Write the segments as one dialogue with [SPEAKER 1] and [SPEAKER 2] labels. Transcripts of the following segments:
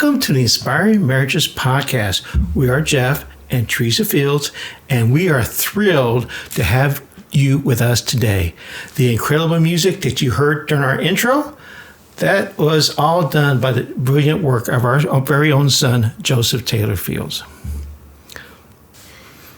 [SPEAKER 1] Welcome to the Inspiring Marriages Podcast. We are Jeff and Teresa Fields, and we are thrilled to have you with us today. The incredible music that you heard during our intro, that was all done by the brilliant work of our very own son, Joseph Taylor Fields.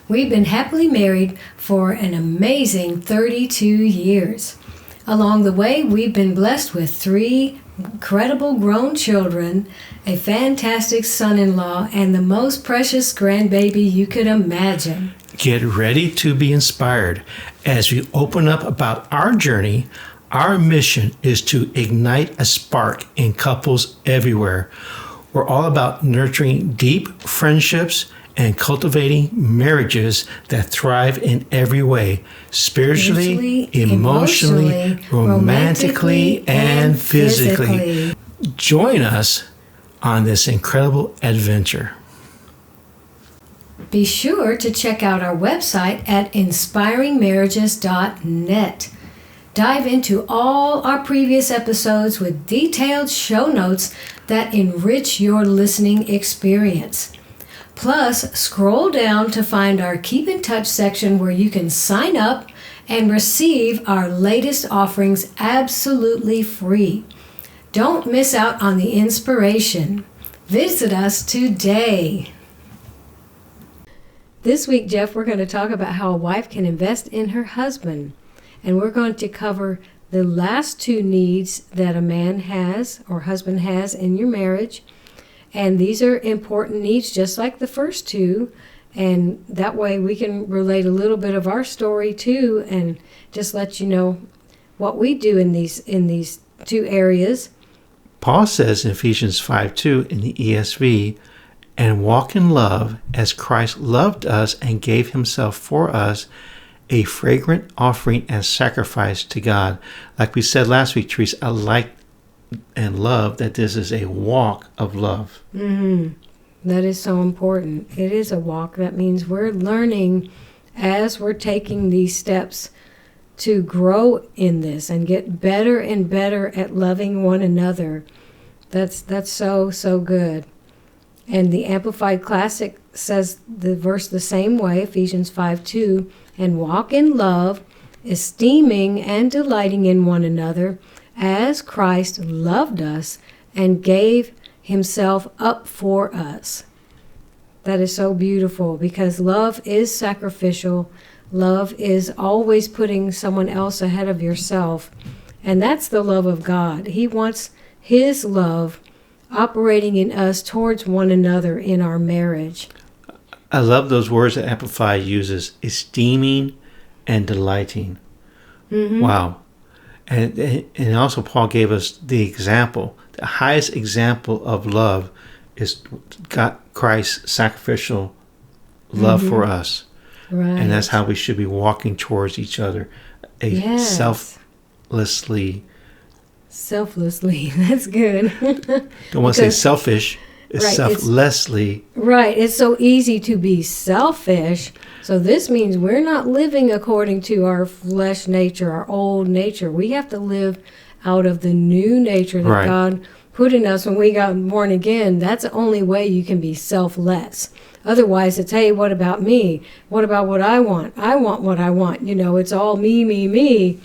[SPEAKER 2] We've been happily married for an amazing 32 years. Along the way, we've been blessed with 3 incredible grown children, a fantastic son-in-law, and the most precious grandbaby you could imagine.
[SPEAKER 1] Get ready to be inspired as we open up about our journey. Our mission is to ignite a spark in couples everywhere. We're all about nurturing deep friendships and cultivating marriages that thrive in every way, spiritually, emotionally, romantically, and physically. Join us on this incredible adventure.
[SPEAKER 2] Be sure to check out our website at inspiringmarriages.net. Dive into all our previous episodes with detailed show notes that enrich your listening experience. Plus, scroll down to find our Keep in Touch section where you can sign up and receive our latest offerings absolutely free. Don't miss out on the inspiration. Visit us today. This week, Jeff, we're going to talk about how a wife can invest in her husband. And we're going to cover the last 2 needs that a man has or husband has in your marriage. And these are important needs just like the first 2. And that way we can relate a little bit of our story too and just let you know what we do in these 2 areas.
[SPEAKER 1] Paul says in Ephesians 5:2 in the ESV, "And walk in love as Christ loved us and gave himself for us, a fragrant offering and sacrifice to God." Like we said last week, Teresa, I like and love that this is a walk of love.
[SPEAKER 2] Mm-hmm. That is so important. It is a walk. That means we're learning as we're taking these steps to grow in this and get better and better at loving one another. That's so good. And the Amplified Classic says the verse the same way, Ephesians 5:2, "And walk in love, esteeming and delighting in one another, as Christ loved us and gave himself up for us." That is so beautiful because love is sacrificial. Love is always putting someone else ahead of yourself. And that's the love of God. He wants his love operating in us towards one another in our marriage.
[SPEAKER 1] I love those words that Amplify uses, esteeming and delighting. Mm-hmm. Wow. And also Paul gave us the example. The highest example of love is God, Christ's sacrificial love for us.
[SPEAKER 2] Right.
[SPEAKER 1] And that's how we should be walking towards each other. Selflessly.
[SPEAKER 2] That's good.
[SPEAKER 1] Don't want to say selfish. It's
[SPEAKER 2] right,
[SPEAKER 1] selflessly.
[SPEAKER 2] Right. It's so easy to be selfish. So this means we're not living according to our flesh nature, our old nature. We have to live out of the new nature that God put in us when we got born again. That's the only way you can be selfless. Otherwise, it's, hey, what about me? What about what I want? I want what I want. It's all me, me, me.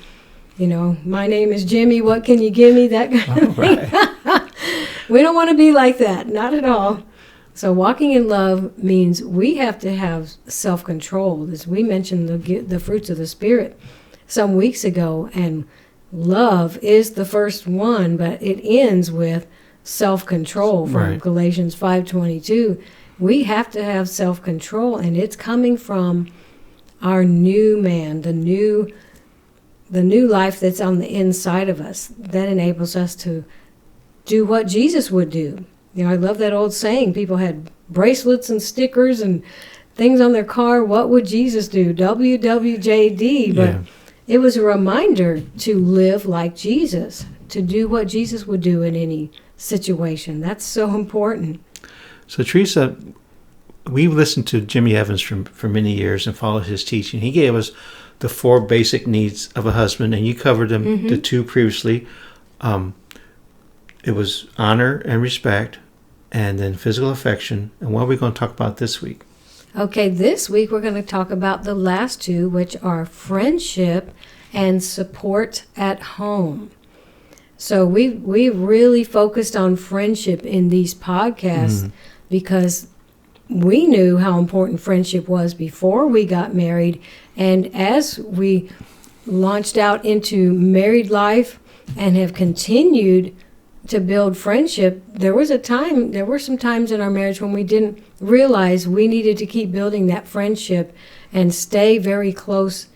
[SPEAKER 2] My name is Jimmy. What can you give me? That kind of thing. We don't want to be like that. Not at all. So walking in love means we have to have self-control. As we mentioned the fruits of the Spirit some weeks ago, and love is the first one, but it ends with self-control from Galatians 5:22. We have to have self-control, and it's coming from our new man, the new life that's on the inside of us that enables us to do what Jesus would do. I love that old saying. People had bracelets and stickers and things on their car. What would Jesus do? WWJD. But it was a reminder to live like Jesus, to do what Jesus would do in any situation. That's so important.
[SPEAKER 1] So, Teresa, we've listened to Jimmy Evans for many years and followed his teaching. He gave us the 4 basic needs of a husband, and you covered them, the 2 previously. It was honor and respect, and then physical affection. And what are we going to talk about this week?
[SPEAKER 2] Okay, this week we're going to talk about the last two, which are friendship and support at home. So we really focused on friendship in these podcasts because we knew how important friendship was before we got married. And as we launched out into married life and have continued to build friendship, there were some times in our marriage when we didn't realize we needed to keep building that friendship and stay very close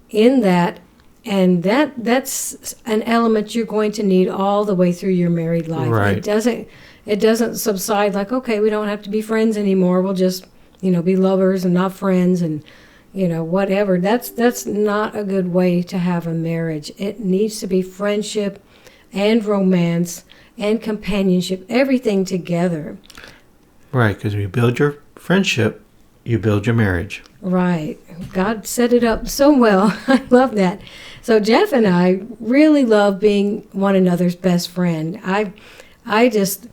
[SPEAKER 2] in that. And that's an element you're going to need all the way through your married life.
[SPEAKER 1] Right.
[SPEAKER 2] It doesn't subside like, okay, we don't have to be friends anymore. We'll just, be lovers and not friends and, whatever. That's not a good way to have a marriage. It needs to be friendship and romance and companionship, everything together.
[SPEAKER 1] Right, because when you build your friendship, you build your marriage.
[SPEAKER 2] Right. God set it up so well. I love that. So Jeff and I really love being one another's best friend. I just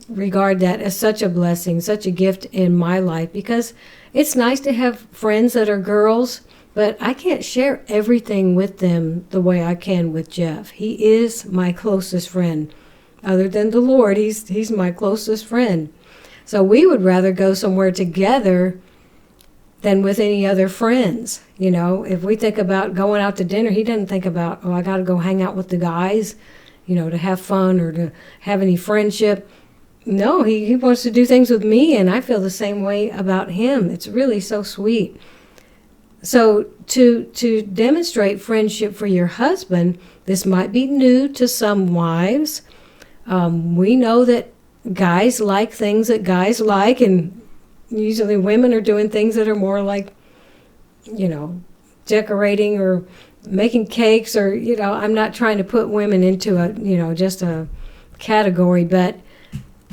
[SPEAKER 2] regard that as such a blessing, such a gift in my life, because it's nice to have friends that are girls, but I can't share everything with them the way I can with Jeff. He is my closest friend. Other than the Lord, he's my closest friend. So we would rather go somewhere together than with any other friends. If we think about going out to dinner, he doesn't think about, I got to go hang out with the guys, to have fun or to have any friendship. No, he wants to do things with me, and I feel the same way about him. It's really so sweet. So to demonstrate friendship for your husband, this might be new to some wives. We know that guys like things that guys like, and usually women are doing things that are more like, decorating or making cakes or, I'm not trying to put women into just a category, but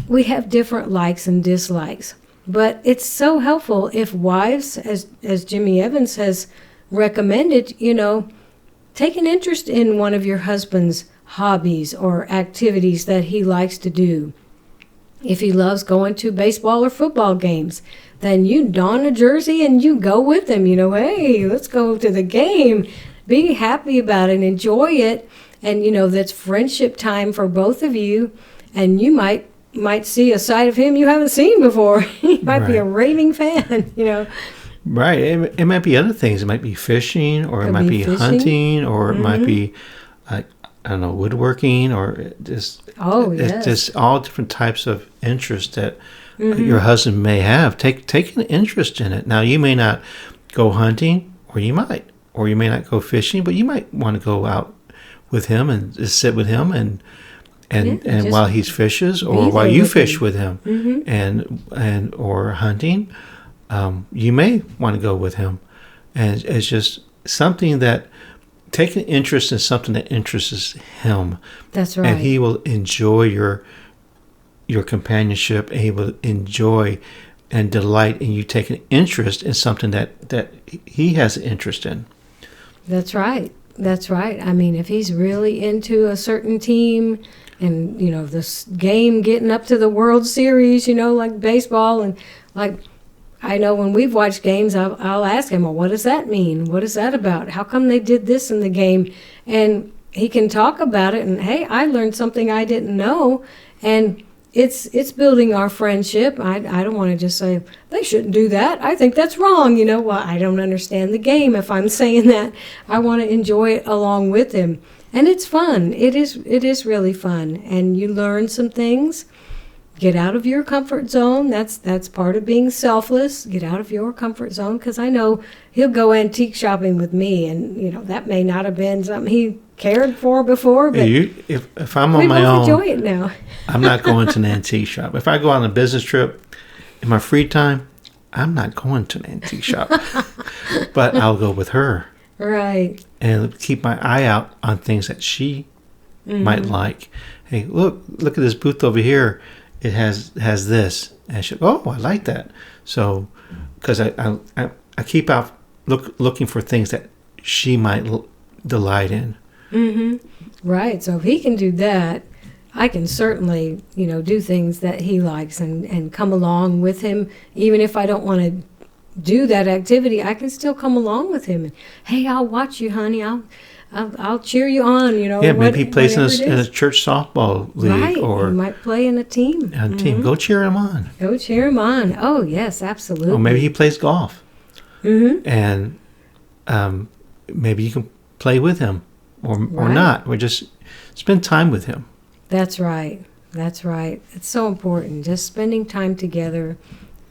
[SPEAKER 2] we have different likes and dislikes. But it's so helpful if wives, as Jimmy Evans has recommended, take an interest in one of your husband's hobbies or activities that he likes to do. If he loves going to baseball or football games, then you don a jersey and you go with him. Hey, let's go to the game. Be happy about it, enjoy it. And, that's friendship time for both of you. And you might see a side of him you haven't seen before. He might be a raving fan,
[SPEAKER 1] Right. It might be other things. It might be fishing, or it might be hunting, or it might be, woodworking, or just it's just all different types of interest that your husband may have. Take an interest in it. Now, you may not go hunting, or you may not go fishing, but you might want to go out with him and just sit with him and while he fishes, or while you fish with him, and or hunting, you may want to go with him, and it's just something that take an interest in something that interests him. That's right, and he will enjoy your companionship, and he will enjoy and delight in you taking an interest in something that he has an interest in.
[SPEAKER 2] That's right. That's right. I mean, if he's really into a certain team and, this game getting up to the World Series, like baseball, and like, I know when we've watched games, I'll ask him, well, what does that mean? What is that about? How come they did this in the game? And he can talk about it, and, hey, I learned something I didn't know, and it's building our friendship. I don't want to just say, they shouldn't do that. I think that's wrong. Well, I don't understand the game if I'm saying that. I want to enjoy it along with him. And it's fun. It is really fun. And you learn some things. Get out of your comfort zone. That's part of being selfless. Get out of your comfort zone, because I know he'll go antique shopping with me, and that may not have been something he cared for before. But
[SPEAKER 1] if I'm on my own,
[SPEAKER 2] enjoy it now.
[SPEAKER 1] I'm not going to an antique shop. If I go on a business trip in my free time, I'm not going to an antique shop, but I'll go with her.
[SPEAKER 2] Right.
[SPEAKER 1] And keep my eye out on things that she might like. Hey, look at this booth over here. It has this. And she, I like that. So, because I keep out looking for things that she might delight in.
[SPEAKER 2] Mm-hmm. Right. So if he can do that, I can certainly, do things that he likes and come along with him. Even if I don't want to do that activity, I can still come along with him. And, hey, I'll watch you, honey. I'll cheer you on,
[SPEAKER 1] Yeah, maybe he plays in a church softball league.
[SPEAKER 2] Right,
[SPEAKER 1] or
[SPEAKER 2] he might play in a team.
[SPEAKER 1] Go cheer him on.
[SPEAKER 2] Go cheer him on. Oh, yes, absolutely.
[SPEAKER 1] Or maybe he plays golf.
[SPEAKER 2] Mm-hmm.
[SPEAKER 1] And maybe you can play with him or not. Or just spend time with him.
[SPEAKER 2] That's right. That's right. It's so important. Just spending time together,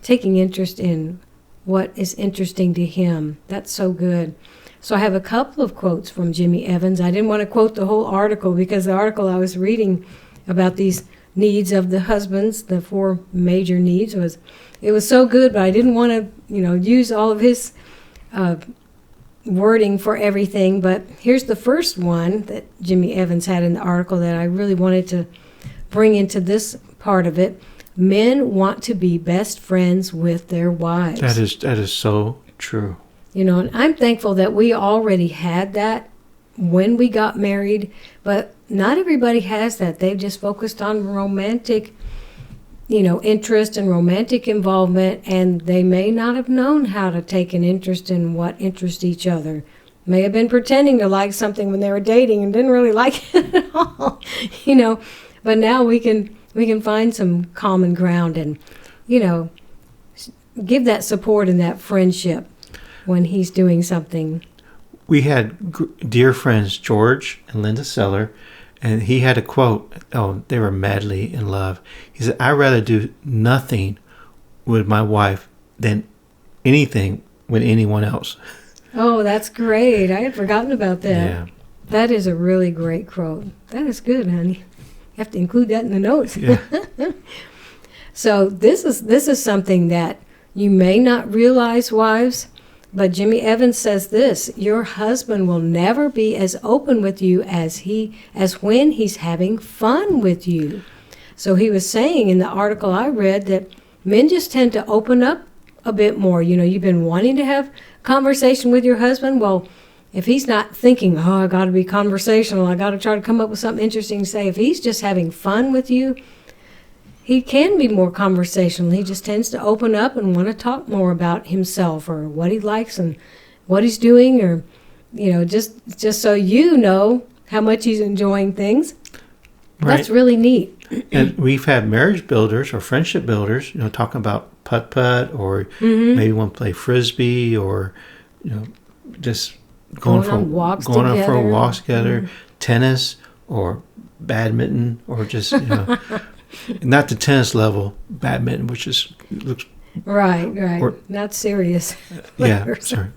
[SPEAKER 2] taking interest in what is interesting to him. That's so good. So I have a couple of quotes from Jimmy Evans. I didn't want to quote the whole article because the article I was reading about these needs of the husbands, the 4 major needs, it was so good, but I didn't want to, use all of his wording for everything. But here's the first one that Jimmy Evans had in the article that I really wanted to bring into this part of it. Men want to be best friends with their wives.
[SPEAKER 1] That is so true.
[SPEAKER 2] And I'm thankful that we already had that when we got married, but not everybody has that. They've just focused on romantic, interest and romantic involvement, and they may not have known how to take an interest in what interests each other. May have been pretending to like something when they were dating and didn't really like it at all, But now we can find some common ground and, give that support and that friendship when he's doing something.
[SPEAKER 1] We had dear friends George and Linda Seller, and he had a quote. Oh, they were madly in love. He said, "I'd rather do nothing with my wife than anything with anyone else."
[SPEAKER 2] Oh, that's great. I had forgotten about that.
[SPEAKER 1] Yeah.
[SPEAKER 2] That is a really great quote. That is good, honey. You have to include that in the notes.
[SPEAKER 1] Yeah.
[SPEAKER 2] So this is something that you may not realize, wives, but Jimmy Evans says this: your husband will never be as open with you as when he's having fun with you. So he was saying in the article I read that men just tend to open up a bit more. You've been wanting to have conversation with your husband. Well, if he's not thinking, I got to be conversational, I got to try to come up with something interesting to say, if he's just having fun with you, he can be more conversational. He just tends to open up and want to talk more about himself or what he likes and what he's doing, or, just so you know how much he's enjoying things. Right. That's really neat.
[SPEAKER 1] And we've had marriage builders or friendship builders, talking about putt-putt or maybe want to play frisbee or, just going on walks together,
[SPEAKER 2] tennis
[SPEAKER 1] or badminton or just, not the tennis level badminton, which looks
[SPEAKER 2] right, or, not serious.
[SPEAKER 1] Yeah, sorry.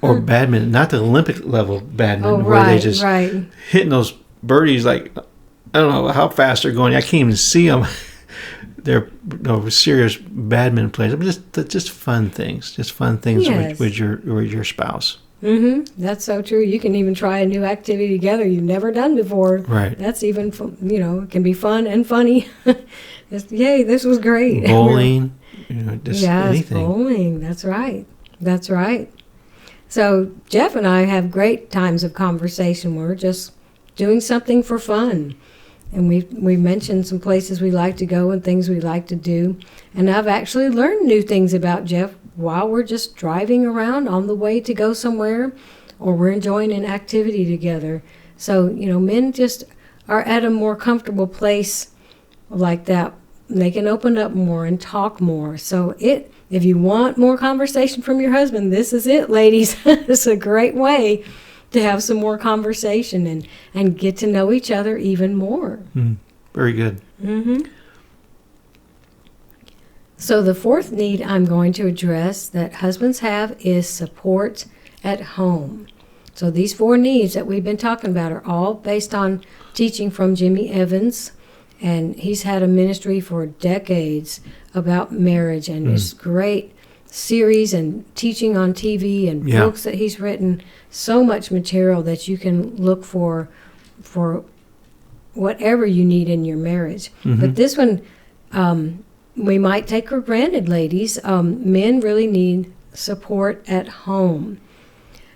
[SPEAKER 1] Or badminton, not the Olympic level badminton, where they just hitting those birdies like, I don't know how fast they're going. I can't even see them. They're serious badminton players, but just fun things, yes. with your spouse.
[SPEAKER 2] Mm-hmm. That's so true. You can even try a new activity together you've never done before.
[SPEAKER 1] Right.
[SPEAKER 2] That's even, it can be fun and funny. Yay, this was great.
[SPEAKER 1] Bowling, anything.
[SPEAKER 2] Bowling. That's right. So Jeff and I have great times of conversation. We're just doing something for fun. And we mentioned some places we like to go and things we like to do. And I've actually learned new things about Jeff while we're just driving around on the way to go somewhere, or we're enjoying an activity together. So, men just are at a more comfortable place like that. They can open up more and talk more. So if you want more conversation from your husband, this is it, ladies. It's a great way to have some more conversation and get to know each other even more.
[SPEAKER 1] Very good.
[SPEAKER 2] Mm-hmm. So the fourth need I'm going to address that husbands have is support at home. So these 4 needs that we've been talking about are all based on teaching from Jimmy Evans, and he's had a ministry for decades about marriage, and this great series and teaching on TV and books that he's written. So much material that you can look for whatever you need in your marriage. But this one, we might take for granted, ladies. Men really need support at home.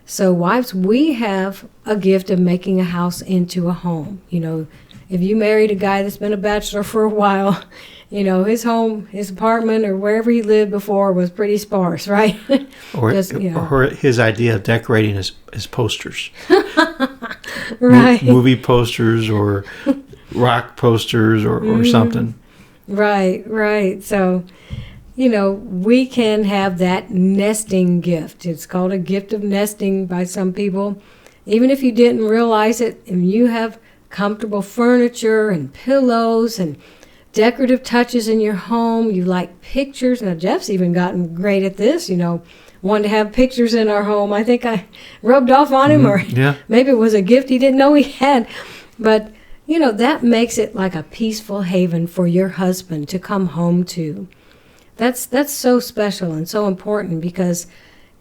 [SPEAKER 2] So wives, we have a gift of making a house into a home. if you married a guy that's been a bachelor for a while, his home, his apartment, or wherever he lived before was pretty sparse, right?
[SPEAKER 1] Or his idea of decorating his posters.
[SPEAKER 2] Right.
[SPEAKER 1] Movie posters or rock posters or something.
[SPEAKER 2] Right. So, we can have that nesting gift. It's called a gift of nesting by some people. Even if you didn't realize it, and you have comfortable furniture and pillows and decorative touches in your home, you like pictures. Now, Jeff's even gotten great at this, wanted to have pictures in our home. I think I rubbed off on him, or maybe it was a gift he didn't know he had. But, that makes it like a peaceful haven for your husband to come home to. That's so special and so important, because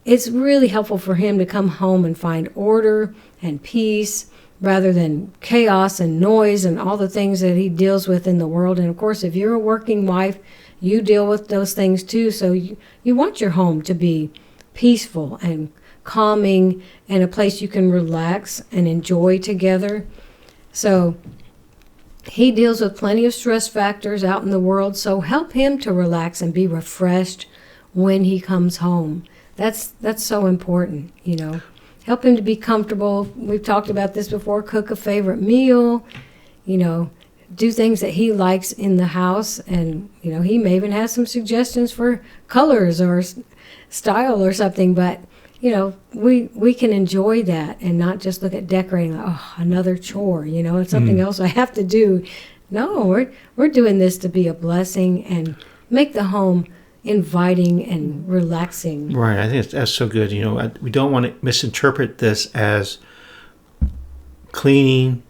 [SPEAKER 2] it's really helpful for him to come home and find order and peace rather than chaos and noise and all the things that he deals with in the world. And of course, if you're a working wife, you deal with those things too. So you want your home to be peaceful and calming and a place you can relax and enjoy together. So he deals with plenty of stress factors out in the world, so help him to relax and be refreshed when he comes home. That's so important, Help him to be comfortable. We've talked about this before. Cook a favorite meal, do things that he likes in the house. And, he may even have some suggestions for colors or style or something. But, we can enjoy that and not just look at decorating like, another chore, it's something else I have to do. No, we're doing this to be a blessing and make the home inviting and relaxing.
[SPEAKER 1] Right. I think that's so good. We don't want to misinterpret this as cleaning,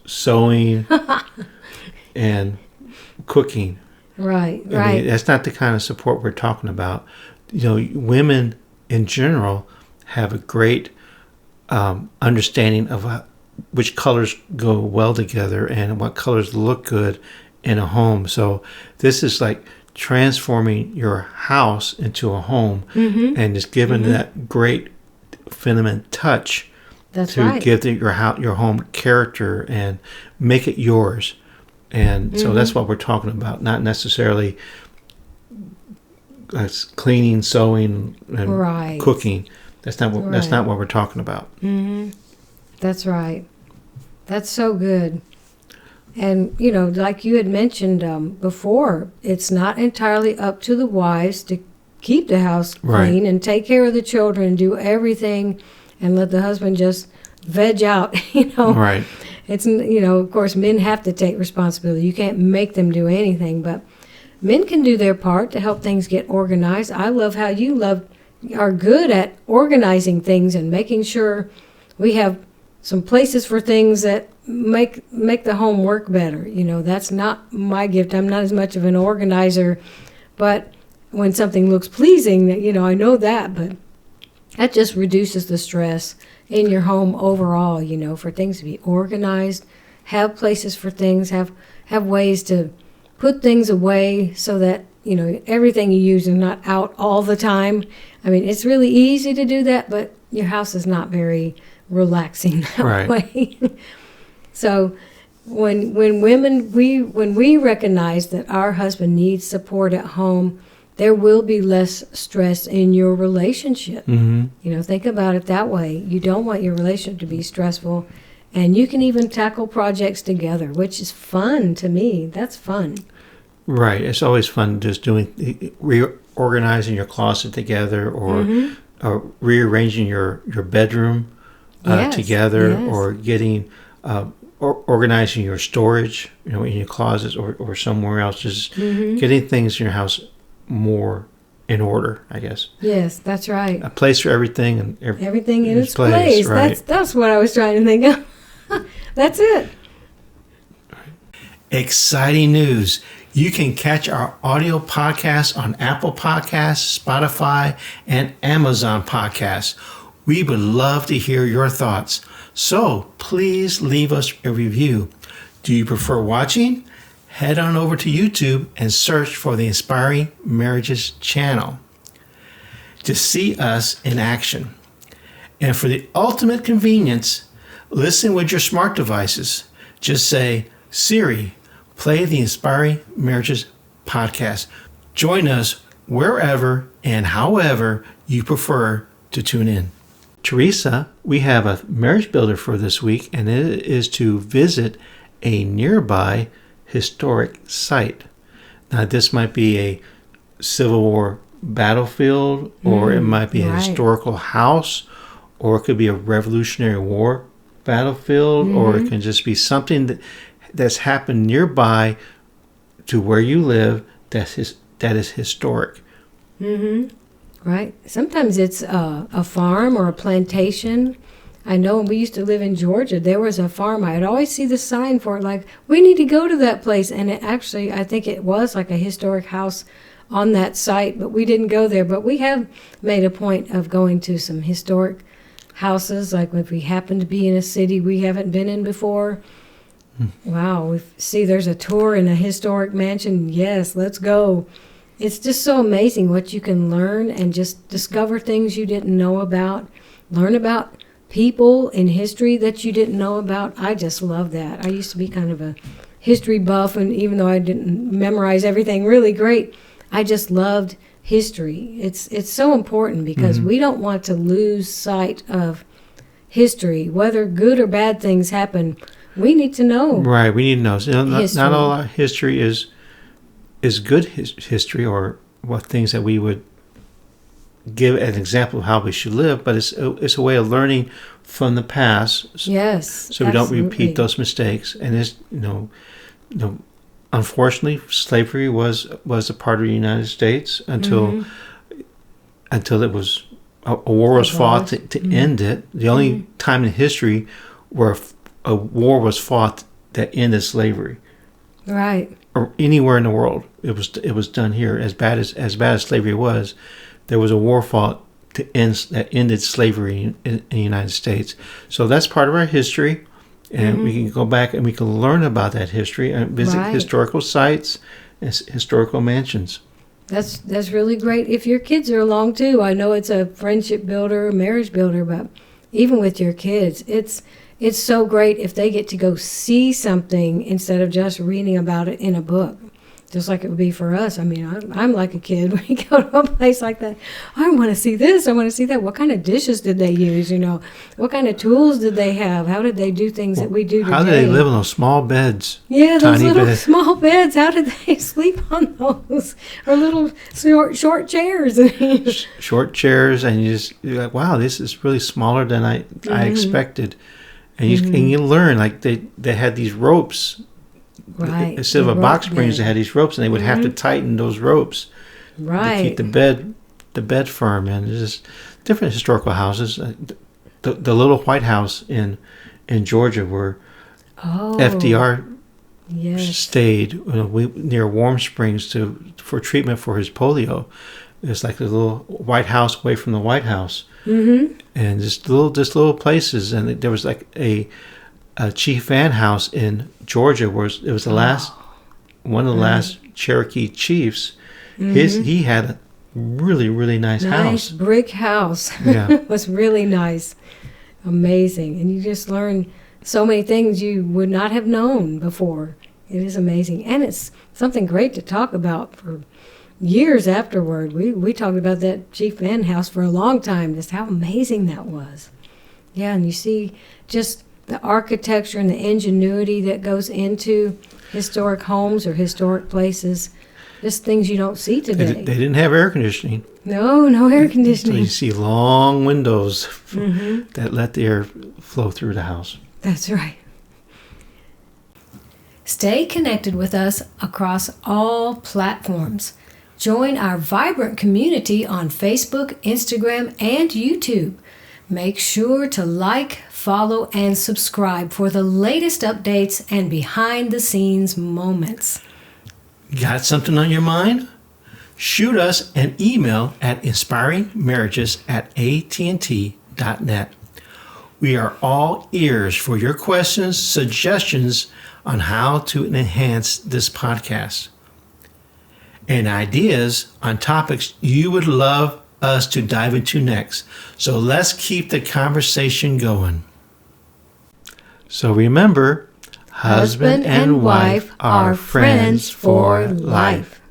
[SPEAKER 1] sewing, and cooking.
[SPEAKER 2] Right.
[SPEAKER 1] I mean, that's not the kind of support we're talking about. Women in general have a great understanding of which colors go well together and what colors look good in a home. So this is like transforming your house into a home and just giving that great feminine touch give your home character and make it yours. And so that's what we're talking about, not necessarily cleaning, sewing, and cooking. That's not what we're talking about.
[SPEAKER 2] That's right. That's so good. And, like you had mentioned before, it's not entirely up to the wives to keep the house clean and take care of the children and do everything and let the husband just veg out,
[SPEAKER 1] Right.
[SPEAKER 2] It's, of course, men have to take responsibility. You can't make them do anything, but men can do their part to help things get organized. I love how you are good at organizing things and making sure we have some places for things that make the home work better. That's not my gift. I'm not as much of an organizer, but when something looks pleasing, I know that, but that just reduces the stress in your home overall, for things to be organized, have places for things, have ways to put things away so that, everything you use is not out all the time. I mean, it's really easy to do that, but your house is not very relaxing that way. So when we recognize that our husband needs support at home, there will be less stress in your relationship. Think about it that way. You don't want your relationship to be stressful, and you can even tackle projects together, which is fun to me. That's fun.
[SPEAKER 1] Right. It's always fun just reorganizing your closet together, or rearranging your bedroom together, or getting organizing your storage, in your closets or somewhere else. Just getting things in your house more in order, I guess.
[SPEAKER 2] Yes, that's right.
[SPEAKER 1] A place for everything and
[SPEAKER 2] everything in its place.
[SPEAKER 1] Right.
[SPEAKER 2] That's what I was trying to think of. That's it.
[SPEAKER 1] Exciting news. You can catch our audio podcast on Apple Podcasts, Spotify, and Amazon Podcasts. We would love to hear your thoughts, so please leave us a review. Do you prefer watching? Head on over to YouTube and search for the Inspiring Marriages channel to see us in action. And for the ultimate convenience, listen with your smart devices. Just say, Siri, play the Inspiring Marriages podcast. Join us wherever and however you prefer to tune in. Teresa, we have a marriage builder for this week, and it is to visit a nearby historic site. Now, this might be a Civil War battlefield, or it might be a historical house, or it could be a Revolutionary War battlefield, or it can just be something that's happened nearby to where you live that is historic.
[SPEAKER 2] Right. Sometimes it's a farm or a plantation. I know when we used to live in Georgia, there was a farm. I'd always see the sign for it, like, we need to go to that place. And it actually, I think it was like a historic house on that site, but we didn't go there. But we have made a point of going to some historic houses, like if we happen to be in a city we haven't been in before. Wow, we see there's a tour in a historic mansion. Yes, let's go. It's just so amazing what you can learn and just discover things you didn't know about, learn about people in history that you didn't know about. I just love that. I used to be kind of a history buff, and even though I didn't memorize everything really great, I just loved history. It's so important because we don't want to lose sight of history. Whether good or bad things happen, we need to know. Right,
[SPEAKER 1] we need to know. So not all history is good history, or what things that we would give an example of how we should live, but it's a way of learning from the past.
[SPEAKER 2] Yes,
[SPEAKER 1] so we don't repeat those mistakes. And it's unfortunately, slavery was a part of the United States until it was a war was fought to end it. The only time in history where a war was fought that ended slavery,
[SPEAKER 2] right,
[SPEAKER 1] or anywhere in the world, it was done here. As bad as slavery was, there was a war fought that ended slavery in the United States. So that's part of our history. And we can go back and we can learn about that history and visit historical sites and historical mansions.
[SPEAKER 2] That's really great. If your kids are along too, I know it's a friendship builder, marriage builder, but even with your kids, it's so great if they get to go see something instead of just reading about it in a book. Just like it would be for us. I mean, I'm like a kid. When you go to a place like that, I want to see this, I want to see that. What kind of dishes did they use? What kind of tools did they have? How did they do things that we do today?
[SPEAKER 1] How did they live in those small beds?
[SPEAKER 2] Yeah, those little small beds. How did they sleep on those? Or little short chairs.
[SPEAKER 1] Short chairs, and you're like, wow, this is really smaller than I expected. And you learn, like they had these ropes.
[SPEAKER 2] Right.
[SPEAKER 1] Instead of a box springs, they had these ropes, and they would have to tighten those ropes to keep the bed firm. And there's just different historical houses. The little White House in Georgia, where FDR stayed near Warm Springs for treatment for his polio. It's like a little White House away from the White House, and just little places. And there was like a Chief Van House in Georgia, where it was the last one of the last Cherokee chiefs. He had a really, really nice house.
[SPEAKER 2] Nice brick house.
[SPEAKER 1] Yeah.
[SPEAKER 2] It was really nice. Amazing. And you just learn so many things you would not have known before. It is amazing. And it's something great to talk about for years afterward. We talked about that Chief Van House for a long time, just how amazing that was. Yeah, and you see just the architecture and the ingenuity that goes into historic homes or historic places, just things you don't see today.
[SPEAKER 1] They didn't have air conditioning.
[SPEAKER 2] No air conditioning.
[SPEAKER 1] So you see long windows that let the air flow through the house.
[SPEAKER 2] That's right. Stay connected with us across all platforms. Join our vibrant community on Facebook, Instagram, and YouTube. Make sure to like, follow, and subscribe for the latest updates and behind-the-scenes moments.
[SPEAKER 1] Got something on your mind? Shoot us an email at inspiringmarriages@att.net. We are all ears for your questions, suggestions on how to enhance this podcast, and ideas on topics you would love us to dive into next. So let's keep the conversation going. So remember, Husband and wife are friends for life.